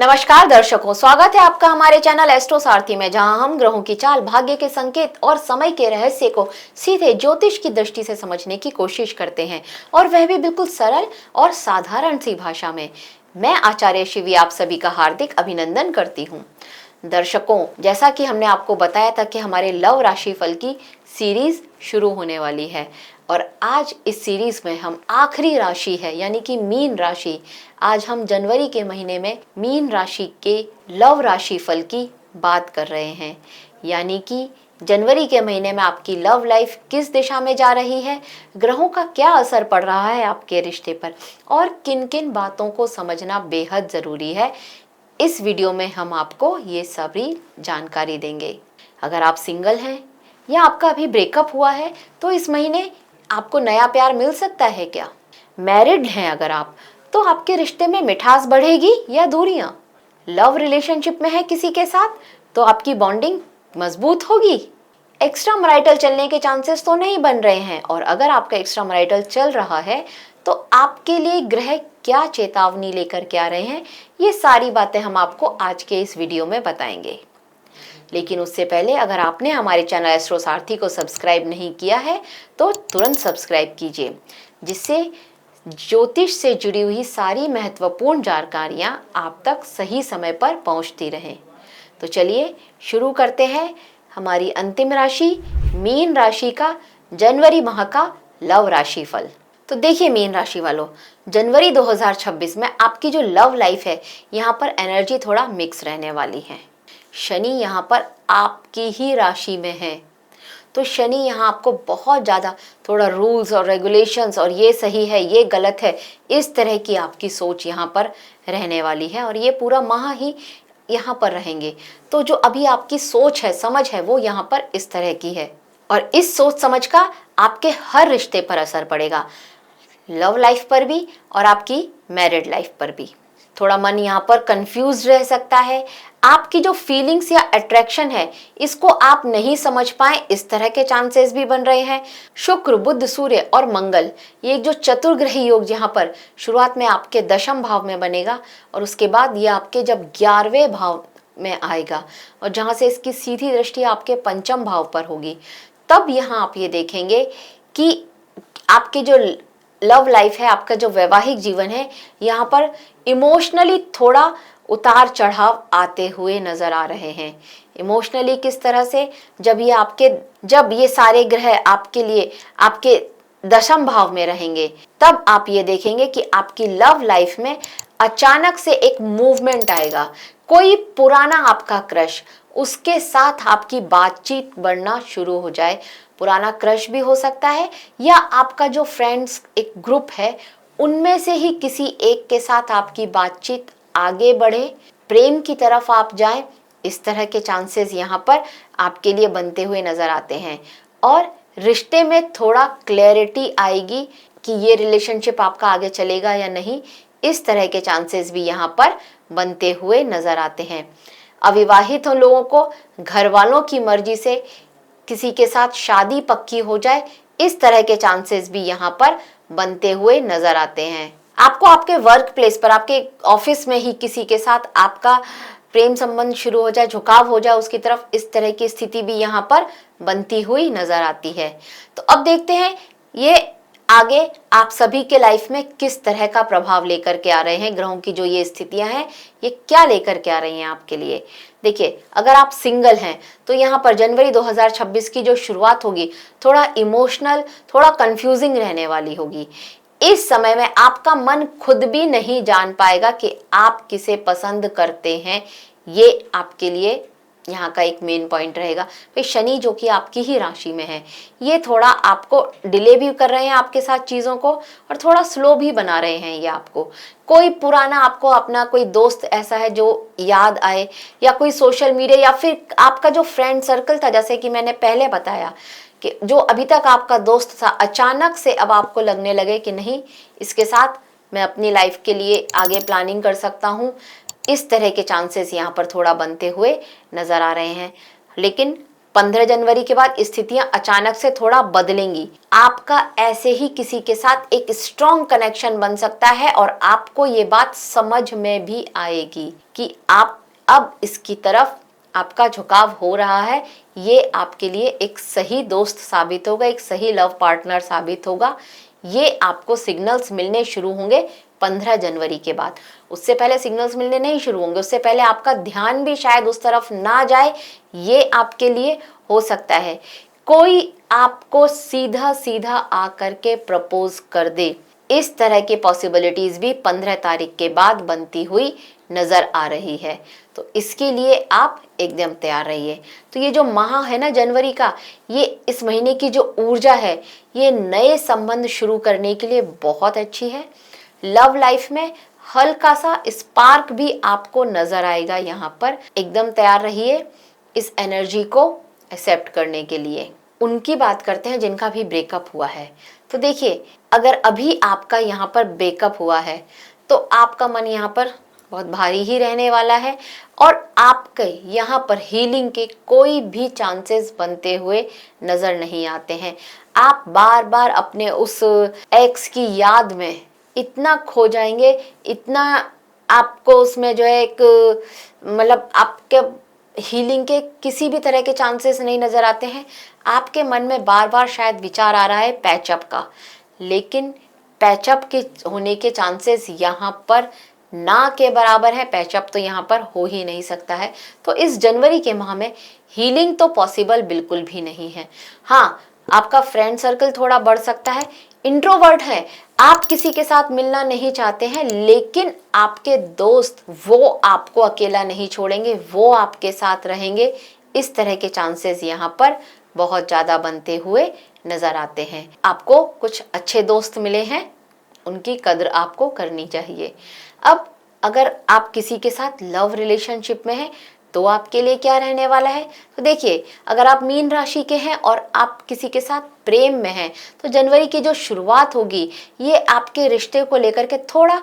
नमस्कार दर्शकों, स्वागत है आपका हमारे चैनल एस्ट्रो सारथी में, जहां हम ग्रहों की चाल, भाग्य के संकेत और समय के रहस्य को सीधे ज्योतिष की दृष्टि से समझने की कोशिश करते हैं, और वह भी बिल्कुल सरल और साधारण सी भाषा में। मैं आचार्य शिवी आप सभी का हार्दिक अभिनंदन करती हूँ। दर्शकों, जैसा कि हमने आपको बताया था कि हमारे लव राशि फल की सीरीज शुरू होने वाली है, और आज इस सीरीज में हम आखिरी राशि है यानी कि मीन राशि। आज हम जनवरी के महीने में मीन राशि के लव राशि फल की बात कर रहे हैं, यानी कि जनवरी के महीने में आपकी लव लाइफ किस दिशा में जा रही है, ग्रहों का क्या असर पड़ रहा है आपके रिश्ते पर, और किन किन बातों को समझना बेहद जरूरी है। इस वीडियो में हम आपको ये सभी जानकारी देंगे। अगर आप सिंगल हैं या आपका अभी ब्रेकअप हुआ है तो इस महीने आपको नया प्यार मिल सकता है क्या? मैरिड हैं अगर आप, तो आपके रिश्ते में मिठास बढ़ेगी या दूरियां? लव रिलेशनशिप में है किसी के साथ तो आपकी बॉन्डिंग मजबूत होगी। एक्स्ट्रा मैरिटल चलने के चांसेस तो नहीं बन रहे हैं, और अगर आपका एक्स्ट्रा मैरिटल चल रहा है तो आपके लिए ग्रह क्या चेतावनी लेकर के आ रहे हैं, ये सारी बातें हम आपको आज के इस वीडियो में बताएंगे। लेकिन उससे पहले अगर आपने हमारे चैनल एस्ट्रो सारथी को सब्सक्राइब नहीं किया है तो तुरंत सब्सक्राइब कीजिए, जिससे ज्योतिष से जुड़ी हुई सारी महत्वपूर्ण जानकारियां आप तक सही समय पर पहुंचती रहें। तो चलिए शुरू करते हैं हमारी अंतिम राशि मीन राशि का जनवरी माह का लव राशि फल। तो देखिए मीन राशि वालों, जनवरी 2026 में आपकी जो लव लाइफ है यहाँ पर एनर्जी थोड़ा मिक्स रहने वाली है। शनि यहाँ पर आपकी ही राशि में है, तो शनि यहाँ आपको बहुत ज़्यादा थोड़ा रूल्स और रेगुलेशंस और ये सही है ये गलत है इस तरह की आपकी सोच यहाँ पर रहने वाली है, और ये पूरा माह ही यहाँ पर रहेंगे। तो जो अभी आपकी सोच है, समझ है, वो यहाँ पर इस तरह की है, और इस सोच समझ का आपके हर रिश्ते पर असर पड़ेगा, लव लाइफ पर भी और आपकी मैरिड लाइफ पर भी। थोड़ा मन यहाँ पर कंफ्यूज रह सकता है, आपकी जो फीलिंग्स या अट्रैक्शन है इसको आप नहीं समझ पाए, इस तरह के चांसेस भी बन रहे हैं। शुक्र, बुध, सूर्य और मंगल, ये जो चतुर्ग्रही योग यहाँ पर शुरुआत में आपके दशम भाव में बनेगा, और उसके बाद ये आपके जब 11वें भाव में आएगा, और जहाँ से इसकी सीधी दृष्टि आपके पंचम भाव पर होगी, तब यहाँ आप ये देखेंगे कि आपके जो लव लाइफ है, आपका जो वैवाहिक जीवन है, यहाँ पर इमोशनली थोड़ा उतार चढ़ाव आते हुए नजर आ रहे हैं। इमोशनली किस तरह से? जब ये सारे ग्रह आपके लिए आपके दशम भाव में रहेंगे, तब आप ये देखेंगे कि आपकी लव लाइफ में अचानक से एक मूवमेंट आएगा। कोई पुराना आपका क्रश, उसके साथ आपकी बातचीत बढ़ना शुरू हो जाए। पुराना क्रश भी हो सकता है, या आपका जो फ्रेंड्स एक ग्रुप है उनमें से ही किसी एक के साथ आपकी बातचीत आगे बढ़े, प्रेम की तरफ आप जाएं। इस तरह के चांसेस यहाँ पर आपके लिए बनते हुए नजर आते हैं, और रिश्ते में थोड़ा क्लैरिटी आएगी कि ये रिलेशनशिप आपका आगे चलेगा या नहीं। इस तरह के चांसेस भी यहाँ पर बनते हुए नजर आते हैं। अविवाहित लोगों को घर वालों की मर्जी से किसी के साथ शादी पक्की हो जाए, इस तरह के चांसेस भी यहाँ पर बनते हुए नजर आते हैं। आपको आपके वर्क प्लेस पर, आपके ऑफिस में ही किसी के साथ आपका प्रेम संबंध शुरू हो जाए, झुकाव हो जाए उसकी तरफ, इस तरह की स्थिति भी यहाँ पर बनती हुई नजर आती है। तो अब देखते हैं ये आगे आप सभी के लाइफ में किस तरह का प्रभाव लेकर के आ रहे हैं। ग्रहों की जो ये स्थितियां हैं ये क्या लेकर के आ रही हैं आपके लिए। देखिए, अगर आप सिंगल हैं तो यहाँ पर जनवरी 2026 की जो शुरुआत होगी थोड़ा इमोशनल, थोड़ा कंफ्यूजिंग रहने वाली होगी। इस समय में आपका मन खुद भी नहीं जान पाएगा कि आप किसे पसंद करते हैं। ये आपके लिए यहाँ का एक मेन पॉइंट रहेगा। भाई शनि जो कि आपकी ही राशि में है, ये थोड़ा आपको डिले भी कर रहे हैं आपके साथ चीज़ों को, और थोड़ा स्लो भी बना रहे हैं ये आपको। कोई पुराना आपको अपना कोई दोस्त ऐसा है जो याद आए, या कोई सोशल मीडिया, या फिर आपका जो फ्रेंड सर्कल था, जैसे कि मैंने पहले बताया कि जो अभी तक आपका दोस्त था, अचानक से अब आपको लगने लगे कि नहीं, इसके साथ मैं अपनी लाइफ के लिए आगे प्लानिंग कर सकता हूँ। इस तरह के चांसेस यहाँ पर थोड़ा बनते हुए नजर आ रहे हैं। लेकिन 15 जनवरी के बाद स्थितियां अचानक से थोड़ा बदलेंगी। आपका ऐसे ही किसी के साथ एक स्ट्रॉन्ग कनेक्शन बन सकता है और आपको ये बात समझ में भी आएगी कि आप अब इसकी तरफ आपका झुकाव हो रहा है। ये आपके लिए एक सही दोस्त साबित होगा, एक सही लव पार्टनर साबित होगा। ये आपको सिग्नल्स मिलने शुरू होंगे 15 जनवरी के बाद। उससे पहले सिग्नल्स मिलने नहीं शुरू होंगे, उससे पहले आपका ध्यान भी शायद उस तरफ ना जाए। ये आपके लिए हो सकता है कोई आपको सीधा सीधा आकर के प्रपोज कर दे। इस तरह की पॉसिबिलिटीज भी 15 तारीख के बाद बनती हुई नजर आ रही है। तो इसके लिए आप एकदम तैयार रहिए। तो ये जो माह है ना जनवरी का, ये इस महीने की जो ऊर्जा है ये नए संबंध शुरू करने के लिए बहुत अच्छी है। लव लाइफ में हल्का सा स्पार्क भी आपको नजर आएगा। यहाँ पर एकदम तैयार रहिए इस एनर्जी को एक्सेप्ट करने के लिए। उनकी बात करते हैं जिनका भी ब्रेकअप हुआ है। तो देखिए, अगर अभी आपका यहाँ पर ब्रेकअप हुआ है तो आपका मन यहाँ पर बहुत भारी ही रहने वाला है और आपके यहाँ पर हीलिंग के कोई भी चांसेस बनते हुए नजर नहीं आते हैं। आप बार बार अपने उस एक्स की याद में इतना खो जाएंगे, इतना आपको उसमें जो है एक मतलब आपके हीलिंग के किसी भी तरह के चांसेस नहीं नजर आते हैं। आपके मन में बार बार शायद विचार आ रहा है पैचअप का, लेकिन पैचअप के होने के चांसेस यहाँ पर ना के बराबर है। पैचअप तो यहाँ पर हो ही नहीं सकता है। तो इस जनवरी के माह में हीलिंग तो पॉसिबल बिल्कुल भी नहीं है। हाँ, आपका फ्रेंड सर्कल थोड़ा बढ़ सकता है। इंट्रोवर्ट है, आप किसी के साथ मिलना नहीं चाहते हैं, लेकिन आपके दोस्त वो आपको अकेला नहीं छोड़ेंगे, वो आपके साथ रहेंगे। इस तरह के चांसेस यहाँ पर बहुत ज्यादा बनते हुए नजर आते हैं। आपको कुछ अच्छे दोस्त मिले हैं, उनकी कद्र आपको करनी चाहिए। अब अगर आप किसी के साथ लव रिलेशनशिप में हैं तो आपके लिए क्या रहने वाला है? तो देखिए, अगर आप मीन राशि के हैं और आप किसी के साथ प्रेम में हैं तो जनवरी की जो शुरुआत होगी ये आपके रिश्ते को लेकर के थोड़ा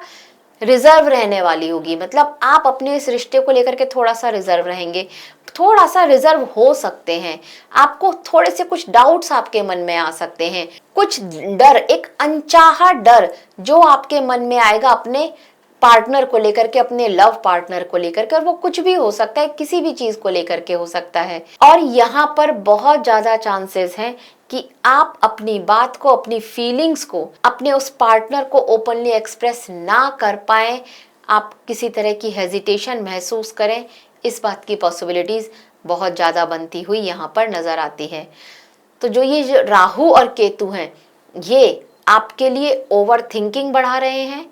रिजर्व रहने वाली होगी। मतलब आप अपने इस रिश्ते को लेकर के थोड़ा सा रिजर्व रहेंगे, थोड़ा सा रिजर्व हो सकते हैं। आपको थोड़े से कुछ डाउट्स आपके मन में आ सकते हैं, कुछ डर, एक अनचाहा डर जो आपके मन में आएगा अपने पार्टनर को लेकर के, अपने लव पार्टनर को लेकर के। और वो कुछ भी हो सकता है, किसी भी चीज को लेकर के हो सकता है। और यहाँ पर बहुत ज्यादा चांसेस हैं कि आप अपनी बात को, अपनी फीलिंग्स को अपने उस पार्टनर को ओपनली एक्सप्रेस ना कर पाए, आप किसी तरह की हेजिटेशन महसूस करें। इस बात की पॉसिबिलिटीज बहुत ज्यादा बनती हुई यहाँ पर नजर आती है। तो जो राहु और केतु हैं, ये आपके लिए ओवर थिंकिंग बढ़ा रहे हैं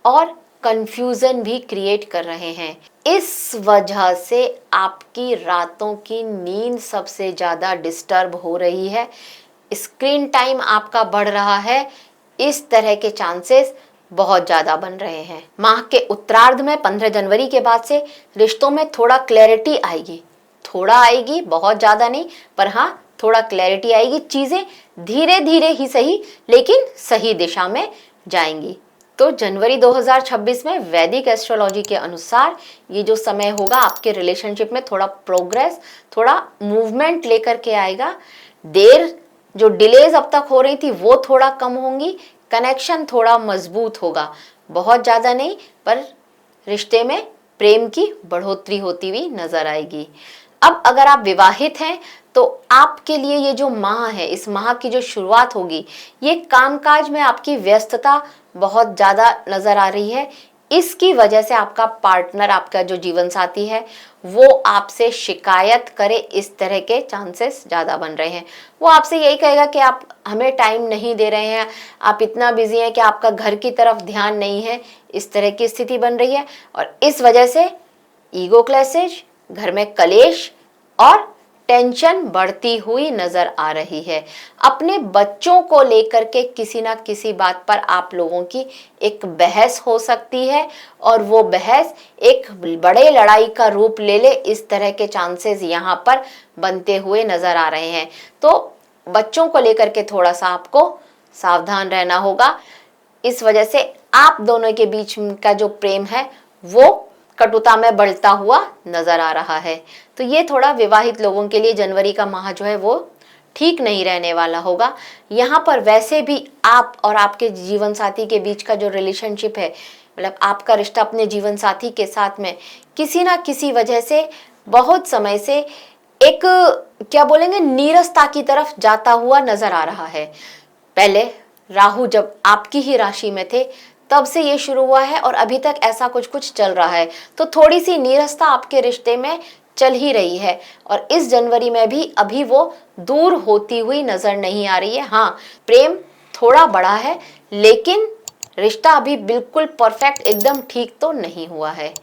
और कंफ्यूजन भी क्रिएट कर रहे हैं। इस वजह से आपकी रातों की नींद सबसे ज्यादा डिस्टर्ब हो रही है, स्क्रीन टाइम आपका बढ़ रहा है। इस तरह के चांसेस बहुत ज्यादा बन रहे हैं। माह के उत्तरार्ध में 15 जनवरी के बाद से रिश्तों में थोड़ा क्लैरिटी आएगी, थोड़ा आएगी, बहुत ज्यादा नहीं, पर हाँ थोड़ा क्लैरिटी आएगी। चीजें धीरे धीरे ही सही लेकिन सही दिशा में जाएंगी। तो जनवरी 2026 में वैदिक एस्ट्रोलॉजी के अनुसार ये जो समय होगा आपके रिलेशनशिप में थोड़ा प्रोग्रेस, थोड़ा मूवमेंट लेकर के आएगा। देर, जो डिलेज अब तक हो रही थी वो थोड़ा कम होंगी, कनेक्शन थोड़ा मजबूत होगा, बहुत ज्यादा नहीं, पर रिश्ते में प्रेम की बढ़ोतरी होती हुई नजर आएगी। अब अगर आप विवाहित हैं तो आपके लिए ये जो माह है, इस माह की जो शुरुआत होगी, ये कामकाज में आपकी व्यस्तता बहुत ज्यादा नजर आ रही है। इसकी वजह से आपका पार्टनर, आपका जो जीवन साथी है, वो आपसे शिकायत करे, इस तरह के चांसेस ज्यादा बन रहे हैं। वो आपसे यही कहेगा कि आप हमें टाइम नहीं दे रहे हैं, आप इतना बिजी हैं कि आपका घर की तरफ ध्यान नहीं है। इस तरह की स्थिति बन रही है और इस वजह से ईगो क्लैशेज, घर में कलेश और टेंशन बढ़ती हुई नजर आ रही है। अपने बच्चों को लेकर के किसी ना किसी बात पर आप लोगों की एक बहस हो सकती है और वो बहस एक बड़े लड़ाई का रूप ले ले, इस तरह के चांसेस यहाँ पर बनते हुए नजर आ रहे हैं। तो बच्चों को लेकर के थोड़ा सा आपको सावधान रहना होगा। इस वजह से आप दोनों के बीच का जो प्रेम है वो कटुता में बढ़ता हुआ नजर आ रहा है। तो ये थोड़ा विवाहित लोगों के लिए जनवरी का माह जो है वो ठीक नहीं रहने वाला होगा। यहाँ पर वैसे भी आप और आपके जीवन साथी के बीच का जो रिलेशनशिप है, मतलब आपका रिश्ता अपने जीवन साथी के साथ में किसी ना किसी वजह से बहुत समय से एक क्या बोलेंगे नीरसता की तरफ जाता हुआ नजर आ रहा है। पहले राहु जब आपकी ही राशि में थे तब से ये शुरू हुआ है और अभी तक ऐसा कुछ कुछ चल रहा है। तो थोड़ी सी नीरसता आपके रिश्ते में चल ही रही है और इस जनवरी में भी अभी वो दूर होती हुई नजर नहीं आ रही है। हाँ, प्रेम थोड़ा बड़ा है लेकिन रिश्ता अभी बिल्कुल परफेक्ट एकदम ठीक तो नहीं हुआ है।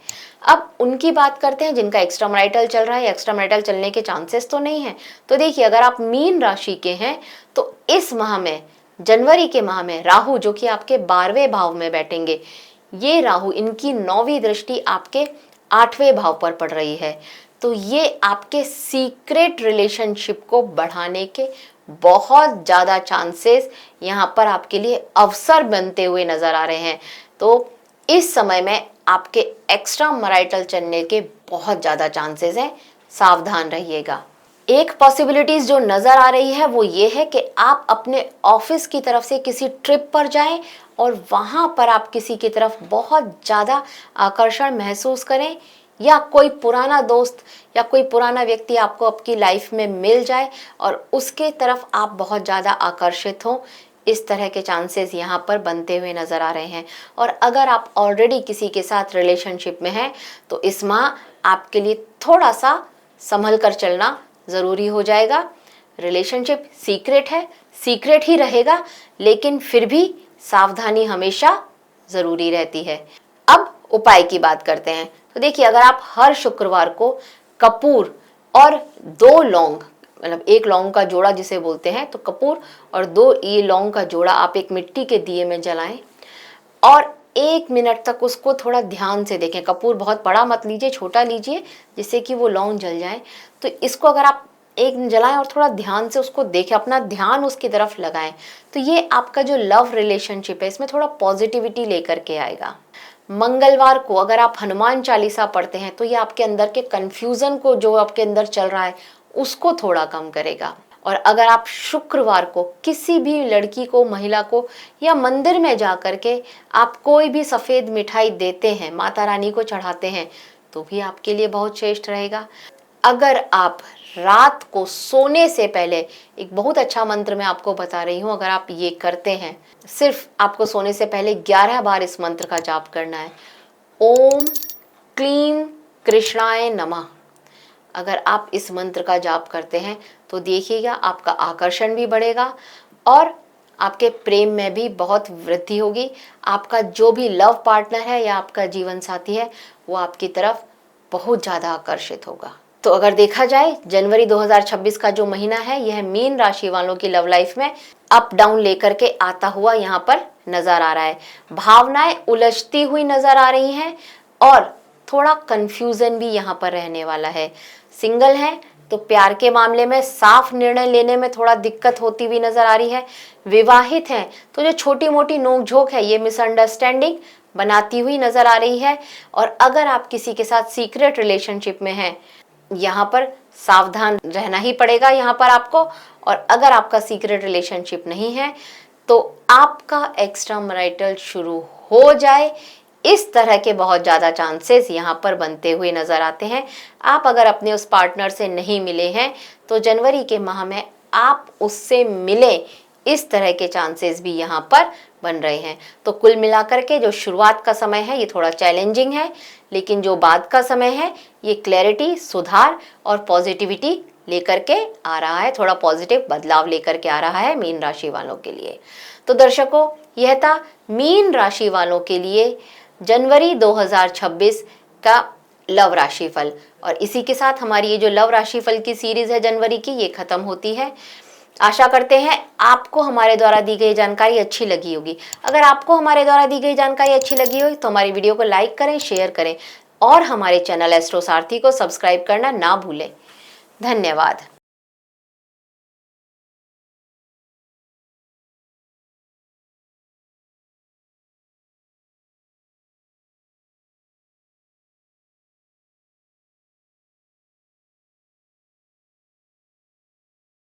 अब उनकी बात करते हैं जिनका एक्स्ट्रा मैरिटल चल रहा है। एक्स्ट्रा मैरिटल चलने के चांसेस तो नहीं है। तो देखिए, अगर आप मीन राशि के हैं तो इस माह में, जनवरी के माह में, राहु जो कि आपके 12वें भाव में बैठेंगे, ये राहु इनकी 9वीं दृष्टि आपके 8वें भाव पर पड़ रही है। तो ये आपके सीक्रेट रिलेशनशिप को बढ़ाने के बहुत ज़्यादा चांसेस यहाँ पर आपके लिए अवसर बनते हुए नजर आ रहे हैं। तो इस समय में आपके एक्स्ट्रा मैरिटल चलने के बहुत ज़्यादा चांसेस हैं, सावधान रहिएगा। एक पॉसिबिलिटीज जो नज़र आ रही है वो ये है कि आप अपने ऑफिस की तरफ से किसी ट्रिप पर जाएं और वहाँ पर आप किसी की तरफ बहुत ज़्यादा आकर्षण महसूस करें, या कोई पुराना दोस्त या कोई पुराना व्यक्ति आपको आपकी लाइफ में मिल जाए और उसके तरफ आप बहुत ज़्यादा आकर्षित हों। इस तरह के चांसेस यहाँ पर बनते हुए नज़र आ रहे हैं। और अगर आप ऑलरेडी किसी के साथ रिलेशनशिप में हैं तो इस माह आपके लिए थोड़ा सा संभल कर चलना ज़रूरी हो जाएगा। रिलेशनशिप सीक्रेट है, सीक्रेट ही रहेगा, लेकिन फिर भी सावधानी हमेशा ज़रूरी रहती है। अब उपाय की बात करते हैं। तो देखिए, अगर आप हर शुक्रवार को कपूर और 2 लौंग, मतलब 1 लौंग का जोड़ा जिसे बोलते हैं, तो कपूर और 2 ये लौंग का जोड़ा आप एक मिट्टी के दिए में जलाएं और 1 मिनट तक उसको थोड़ा ध्यान से देखें। कपूर बहुत बड़ा मत लीजिए, छोटा लीजिए जिससे कि वो लौंग जल जाए। तो इसको अगर आप एक जलाएं और थोड़ा ध्यान से उसको देखें, अपना ध्यान उसकी तरफ लगाएं, तो ये आपका जो लव रिलेशनशिप है इसमें थोड़ा पॉजिटिविटी लेकर के आएगा। मंगलवार को अगर आप हनुमान चालीसा पढ़ते हैं तो ये आपके अंदर के कन्फ्यूज़न को, जो आपके अंदर चल रहा है, उसको थोड़ा कम करेगा। और अगर आप शुक्रवार को किसी भी लड़की को, महिला को, या मंदिर में जा कर के आप कोई भी सफ़ेद मिठाई देते हैं, माता रानी को चढ़ाते हैं, तो भी आपके लिए बहुत श्रेष्ठ रहेगा। अगर आप रात को सोने से पहले, एक बहुत अच्छा मंत्र मैं आपको बता रही हूँ, अगर आप ये करते हैं, सिर्फ आपको सोने से पहले 11 बार इस मंत्र का जाप करना है, ओम क्लीं कृष्णाय नमः। अगर आप इस मंत्र का जाप करते हैं तो देखिएगा आपका आकर्षण भी बढ़ेगा और आपके प्रेम में भी बहुत वृद्धि होगी। आपका जो भी लव पार्टनर है या आपका जीवन साथी है वो आपकी तरफ बहुत ज़्यादा आकर्षित होगा। तो अगर देखा जाए, जनवरी 2026 का जो महीना है यह मीन राशि वालों की लव लाइफ में अप डाउन लेकर के आता हुआ यहाँ पर नजर आ रहा है। भावनाएं उलझती हुई नजर आ रही हैं और थोड़ा कंफ्यूजन भी यहाँ पर रहने वाला है। सिंगल हैं तो प्यार के मामले में साफ निर्णय लेने में थोड़ा दिक्कत होती हुई नजर आ रही है। विवाहित हैं तो जो छोटी मोटी नोकझोंक है ये मिसअंडरस्टैंडिंग बनाती हुई नजर आ रही है। और अगर आप किसी के साथ सीक्रेट रिलेशनशिप में हैं, यहाँ पर सावधान रहना ही पड़ेगा यहाँ पर आपको। और अगर आपका सीक्रेट रिलेशनशिप नहीं है तो आपका एक्स्ट्रा मैरिटल शुरू हो जाए, इस तरह के बहुत ज़्यादा चांसेस यहाँ पर बनते हुए नज़र आते हैं। आप अगर अपने उस पार्टनर से नहीं मिले हैं तो जनवरी के माह में आप उससे मिलें, इस तरह के चांसेस भी यहाँ पर बन रहे हैं। तो कुल मिलाकर के जो शुरुआत का समय है ये थोड़ा चैलेंजिंग है, लेकिन जो बाद का समय है ये क्लैरिटी, सुधार और पॉजिटिविटी लेकर के आ रहा है, थोड़ा पॉजिटिव बदलाव लेकर के आ रहा है मीन राशि वालों के लिए। तो दर्शकों, यह था मीन राशि वालों के लिए जनवरी 2026 का लव राशिफल। और इसी के साथ हमारी ये जो लव राशिफल की सीरीज है जनवरी की, ये खत्म होती है। आशा करते हैं आपको हमारे द्वारा दी गई जानकारी अच्छी लगी होगी। अगर आपको हमारे द्वारा दी गई जानकारी अच्छी लगी हो तो हमारी वीडियो को लाइक करें, शेयर करें और हमारे चैनल एस्ट्रो सारथी को सब्सक्राइब करना ना भूलें। धन्यवाद।